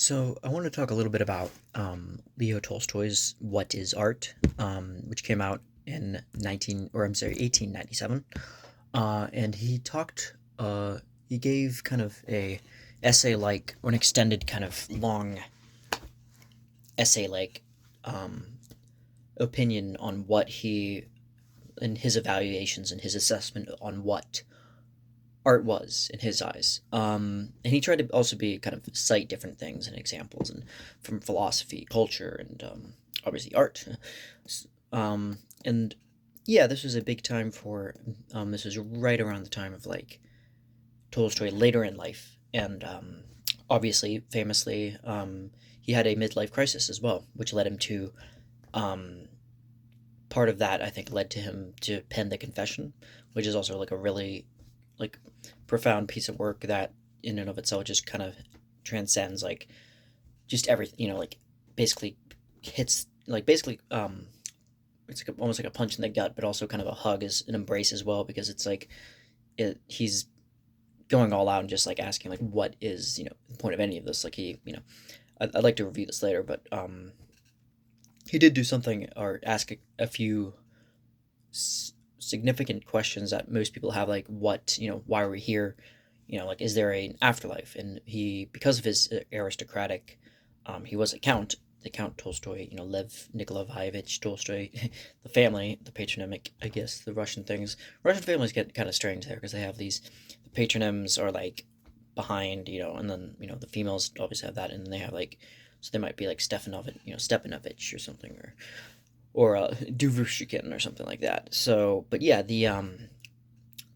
So I want to talk a little bit about Leo Tolstoy's "What Is Art," which came out in 1897. And he talked. He gave kind of a essay like, or an extended kind of long essay like um, opinion on what he and his evaluations and his assessment on what art was in his eyes. And he tried to also be kind of cite different things and examples and from philosophy, culture, and obviously art. And yeah, this was a big time for. This was right around the time of like Tolstoy later in life, and obviously, famously, he had a midlife crisis as well, which led him to. Um, Part of that I think led to him to pen the Confession, which is also like a really like profound piece of work that in and of itself just kind of transcends like just everything, like basically hits like basically it's like almost like a punch in the gut, but also kind of a hug, as an embrace as well, because it's like he's going all out and just like asking like what is the point of any of this. Like I'd like to review this later, but he did do something or ask a few significant questions that most people have, like what, why are we here, like is there an afterlife. And he, because of his aristocratic, he was a count, the Count Tolstoy, Lev Nikolaevich Tolstoy. The family, the patronymic, I guess the Russian families get kind of strange there because they have these, the patronyms are like behind, and then the females always have that, and then they have like, so they might be like Stepanovich or something, or Duvushikin or something like that. So, but yeah, the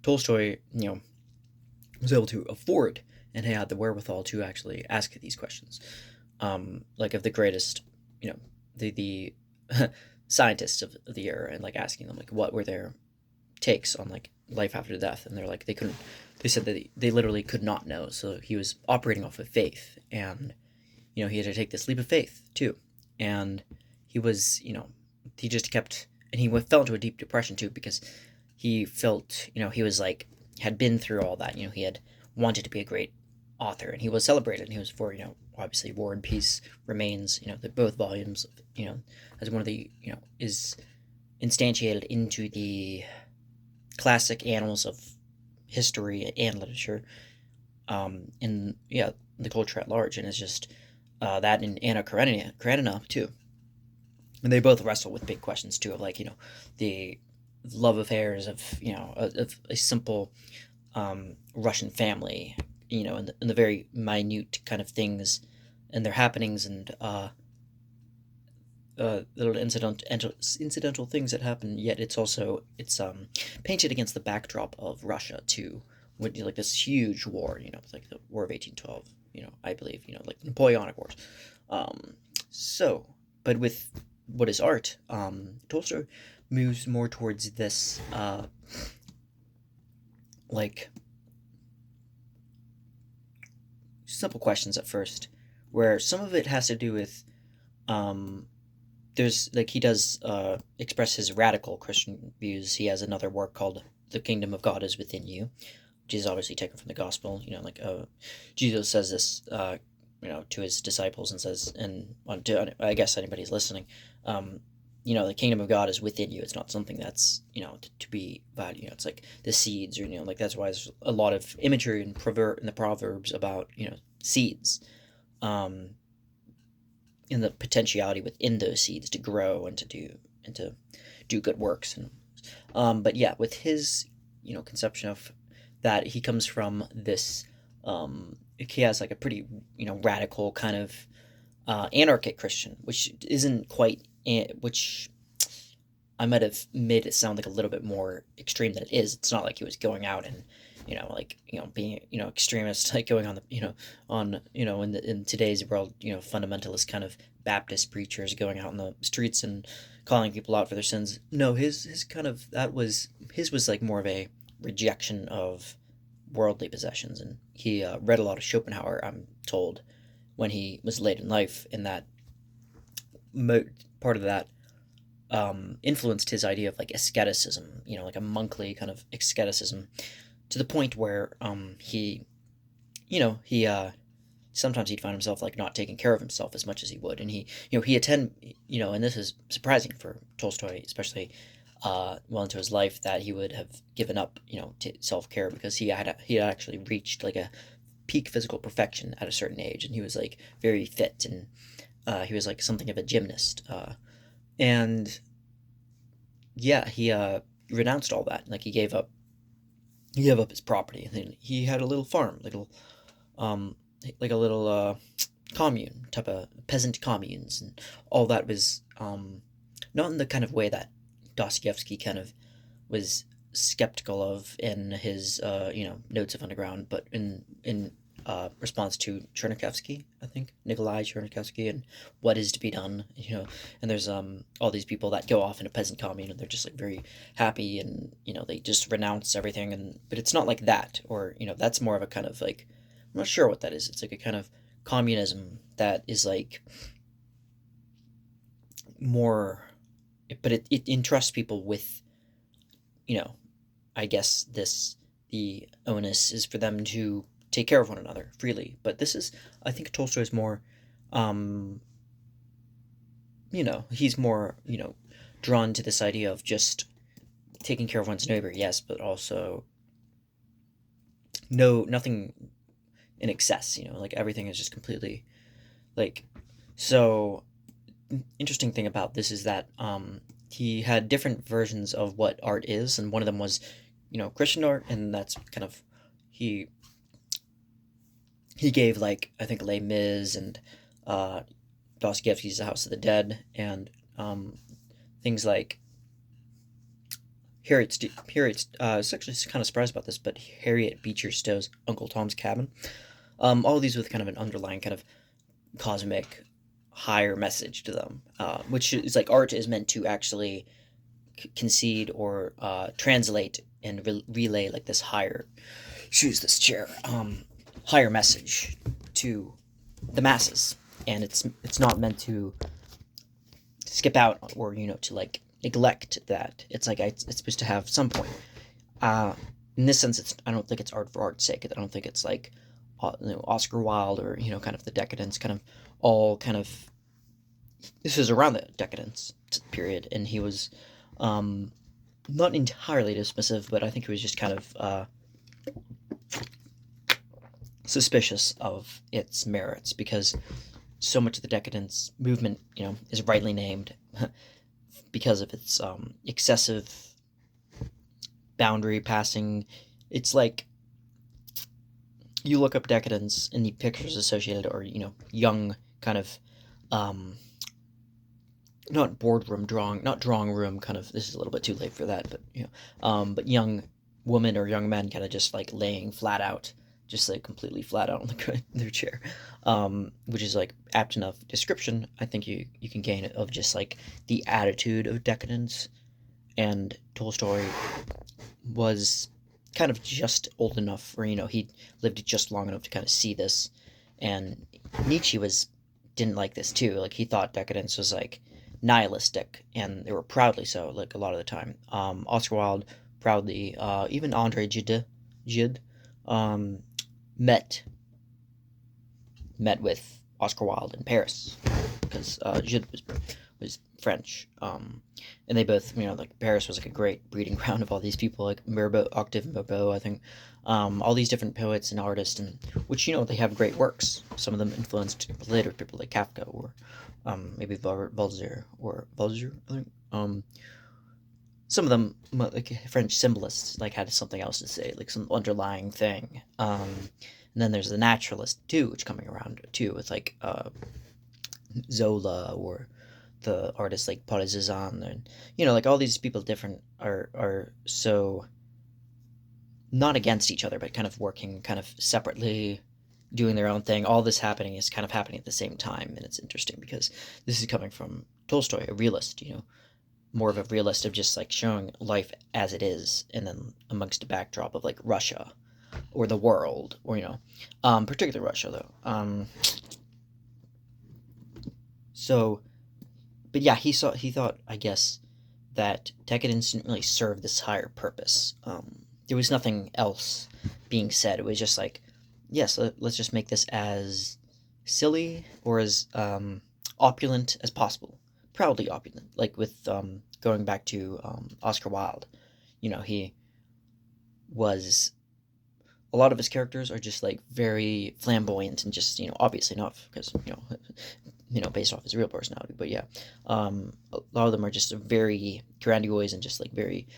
Tolstoy, was able to afford and had the wherewithal to actually ask these questions, like of the greatest, the scientists of the era, and like asking them like what were their takes on like life after death, and they're like they couldn't. They said that they literally could not know. So he was operating off of faith, and he had to take this leap of faith too, and he was, he just kept, and he fell into a deep depression too because he felt, he was like had been through all that. He had wanted to be a great author, and he was celebrated. And he was for, obviously War and Peace Remains, the both volumes, as one of the, is instantiated into the classic annals of history and literature, in yeah the culture at large, and it's just that in Anna Karenina too, and they both wrestle with big questions too of like the love affairs of of a simple Russian family, and the very minute kind of things and their happenings, and little incidental things that happen. Yet it's painted against the backdrop of Russia too, with like this huge war, like the War of 1812. I believe like Napoleonic Wars. Um, so, but with what is art, Tolstoy moves more towards this like simple questions at first, where some of it has to do with um, there's like he does express his radical Christian views. He has another work called "The Kingdom of God is Within You," which is obviously taken from the Gospel. Like Jesus says this, to his disciples, and says, and to, I guess anybody's listening, um, the kingdom of God is within you. It's not something that's to be valued. It's like the seeds, or like that's why there's a lot of imagery in the Proverbs about seeds. Um, in the potentiality within those seeds to grow and to do good works. And but yeah, with his conception of that, he comes from this, he has like a pretty radical kind of anarchic Christian, which isn't quite, which I might have made it sound like a little bit more extreme than it is. It's not like he was going out and like being extremist, like going on the on in today's world, fundamentalist kind of Baptist preachers going out in the streets and calling people out for their sins. No, his kind of, that was his was like more of a rejection of worldly possessions, and he read a lot of Schopenhauer, I'm told, when he was late in life, and that part of that influenced his idea of like asceticism, like a monkly kind of asceticism, to the point where he sometimes he'd find himself like not taking care of himself as much as he would, and he attend, and this is surprising for Tolstoy, especially well into his life, that he would have given up, to self care, because he had actually reached like a peak physical perfection at a certain age, and he was like very fit, and he was like something of a gymnast, and yeah, he renounced all that. Like he gave up his property, and then he had a little farm, um, like a little commune type of peasant communes, and all that was not in the kind of way that Dostoevsky kind of was skeptical of in his Notes of Underground, but in response to Chernyshevsky, I think Nikolai Chernyshevsky, and what is to be done. And there's all these people that go off in a peasant commune, and they're just like very happy, and they just renounce everything, and but it's not like that, or that's more of a kind of like, I'm not sure what that is. It's like a kind of communism that is like more, but it entrusts people with, you know, I guess the onus is for them to take care of one another freely. But this is, I think Tolstoy is more, um, he's more, drawn to this idea of just taking care of one's neighbor, yes, but also nothing in excess, like everything is just completely like, so interesting thing about this is that he had different versions of what art is, and one of them was, Christian art, and that's kind of, he he gave, like, I think Les Mis and uh, Dostoevsky's The House of the Dead, and things like Harriet's. I was actually kind of surprised about this, but Harriet Beecher Stowe's Uncle Tom's Cabin. All of these with kind of an underlying kind of cosmic higher message to them, which is like art is meant to actually concede or translate and relay like this higher, choose this chair, higher message to the masses, and it's not meant to skip out, or to like neglect that. It's like it's supposed to have some point. Uh, in this sense, I don't think it's art for art's sake. I don't think it's like Oscar Wilde, or kind of the decadence, kind of all kind of, this is around the decadence period, and he was um, not entirely dismissive, but I think he was just kind of suspicious of its merits, because so much of the decadence movement, is rightly named because of its excessive boundary passing. It's like you look up decadence in the pictures associated, or young kind of um, not boardroom drawing, not drawing room kind of. This is a little bit too late for that, but but young women or young men kind of just like laying flat out, just like completely flat out on their chair, which is like apt enough description. I think you can gain of just like the attitude of decadence, and Tolstoy was kind of just old enough, or he lived just long enough to kind of see this, and Nietzsche didn't like this too. Like he thought decadence was like nihilistic, and they were proudly so. Like a lot of the time, Oscar Wilde proudly, even Andre Gide, um, met with Oscar Wilde in Paris, because Gide was French, and they both, like Paris was like a great breeding ground of all these people, like Mirbeau, Octave Mirbeau, I think, all these different poets and artists, and which they have great works. Some of them influenced later people like Kafka, or maybe Voltaire, I think. Some of them, like French symbolists, like had something else to say, like some underlying thing. And then there's the naturalist too, which coming around too, with like Zola, or the artists like Paul Cézanne, and like all these people different are so not against each other, but kind of working kind of separately, doing their own thing. All this happening is kind of happening at the same time, and it's interesting because this is coming from Tolstoy, a realist, more of a realist of just like showing life as it is, and then amongst a backdrop of like Russia or the world, or particularly Russia though. So, but yeah, he thought, I guess, that decadence didn't really serve this higher purpose. There was nothing else being said. It was just like, yes, let's just make this as silly or as opulent as possible, proudly opulent. Like with going back to Oscar Wilde, he was a lot of his characters are just like very flamboyant and just obviously not because based off his real personality, but yeah, a lot of them are just very grandiose and just like very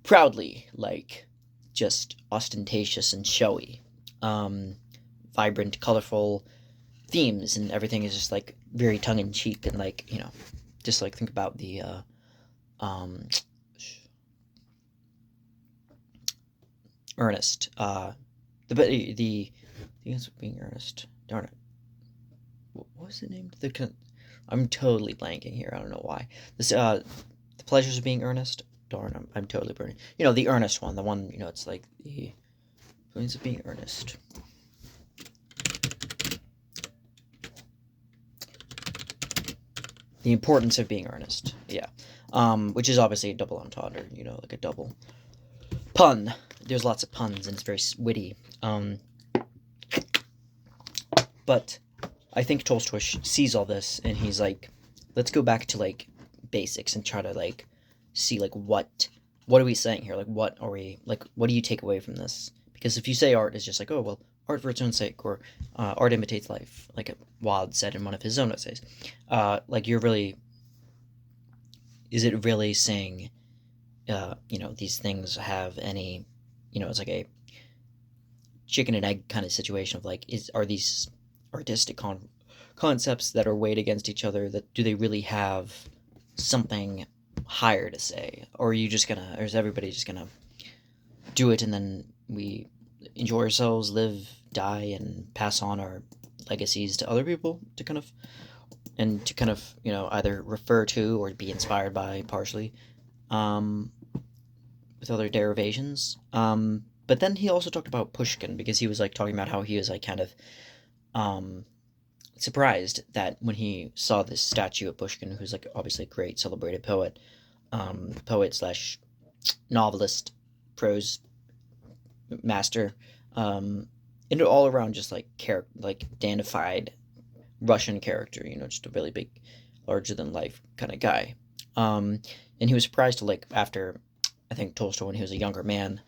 proudly like just ostentatious and showy, um, vibrant, colorful themes, and everything is just like very tongue in cheek and like just like think about the um, Ernest, the answer being Ernest. Darn it, what was the name? I'm totally blanking here. I don't know why. This the pleasures of being earnest. Darn, I'm totally burning. The earnest one, the one it's like the feelings of being earnest. The importance of being earnest. Yeah. Which is obviously a double entendre, like a double pun. There's lots of puns and it's very witty. But I think Tolstoy sees all this and he's like, let's go back to like basics and try to like see like what are we saying here? Like what are we like? What do you take away from this? Because if you say art is just like, oh well, art for its own sake, or art imitates life, like Wilde said in one of his own essays, like you're really, is it really saying, these things have any, it's like a chicken and egg kind of situation of like, are these artistic concepts that are weighed against each other, that do they really have something higher to say, or are you just gonna, or is everybody just gonna do it and then we enjoy ourselves, live, die, and pass on our legacies to other people to kind of either refer to or be inspired by partially, um, with other derivations. But then he also talked about Pushkin because he was like talking about how he was like kind of um, surprised that when he saw this statue of Pushkin, who's like obviously a great celebrated poet slash novelist, prose master, and all around just like like dandified Russian character, just a really big, larger than life kind of guy. And he was surprised to like after, I think Tolstoy when he was a younger man,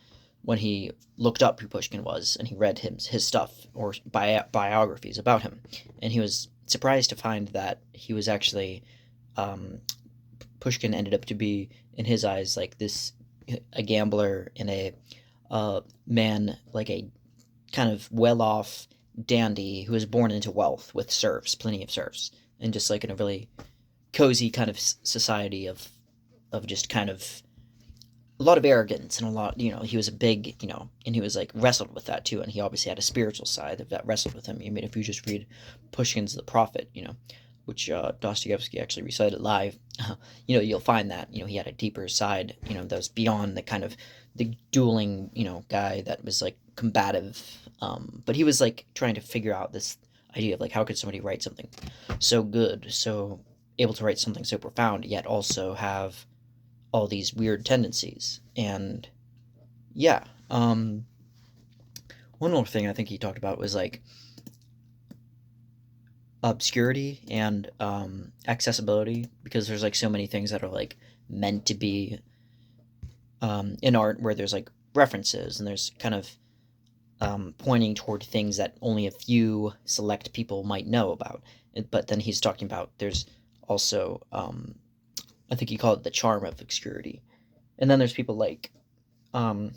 when he looked up who Pushkin was and he read his stuff or biographies about him, and he was surprised to find that he was actually, um, Pushkin ended up to be in his eyes like this, a gambler and a man, like a kind of well off dandy who was born into wealth with serfs, plenty of serfs, and just like in a really cozy kind of society of just kind of a lot of arrogance and a lot, he was a big, and he was like wrestled with that too, and he obviously had a spiritual side of that wrestled with him. I mean, if you just read Pushkin's The Prophet, which Dostoevsky actually recited live, you'll find that he had a deeper side, that was beyond the kind of the dueling, guy that was like combative, but he was like trying to figure out this idea of like how could somebody write something so good, so able to write something so profound, yet also have all these weird tendencies. And yeah, one more thing I think he talked about was like obscurity and accessibility, because there's like so many things that are like meant to be in art where there's like references and there's kind of pointing toward things that only a few select people might know about. But then he's talking about there's also, I think he called it the charm of obscurity. And then there's people like, um,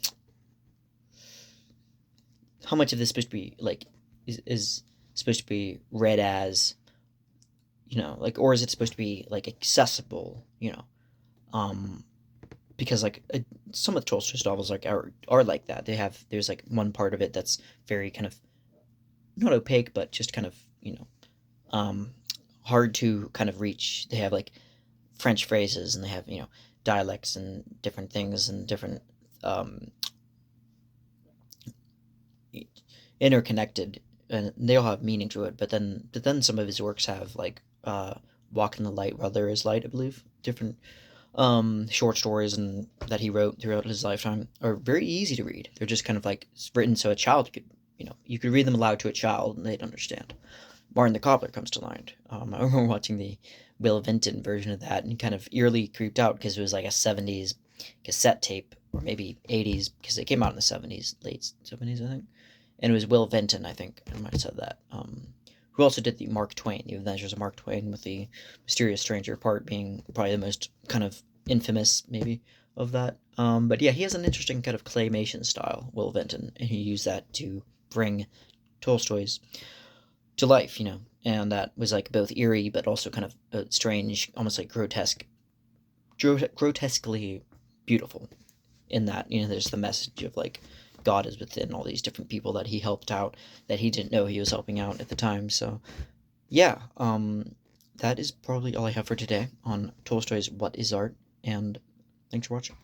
how much of this is supposed to be like, is supposed to be read as, like, or is it supposed to be like accessible, um, because like some of Tolstoy's novels like are like that. There's like one part of it that's very kind of not opaque, but just kind of um, hard to kind of reach. They have like French phrases and they have dialects and different things and different um, interconnected, and they all have meaning to it. But then some of his works have like Walk in the Light While There Is Light, I believe. Different short stories and that he wrote throughout his lifetime are very easy to read. They're just kind of like written so a child could, you could read them aloud to a child and they'd understand. Martin the Cobbler comes to mind. I remember watching the Will Vinton version of that and kind of eerily creeped out because it was like a 70s cassette tape, or maybe 80s, because it came out in the 70s, late 70s, I think. And it was Will Vinton, I think. I might have said that. Who also did the Mark Twain, The Adventures of Mark Twain, with the mysterious stranger part being probably the most kind of infamous, maybe, of that. But yeah, he has an interesting kind of claymation style, Will Vinton, and he used that to bring Tolstoy's to life, and that was like both eerie but also kind of strange, almost like grotesquely beautiful. In that, there's the message of like God is within all these different people that he helped out that he didn't know he was helping out at the time. So yeah, that is probably all I have for today on Tolstoy's What is Art, and thanks for watching.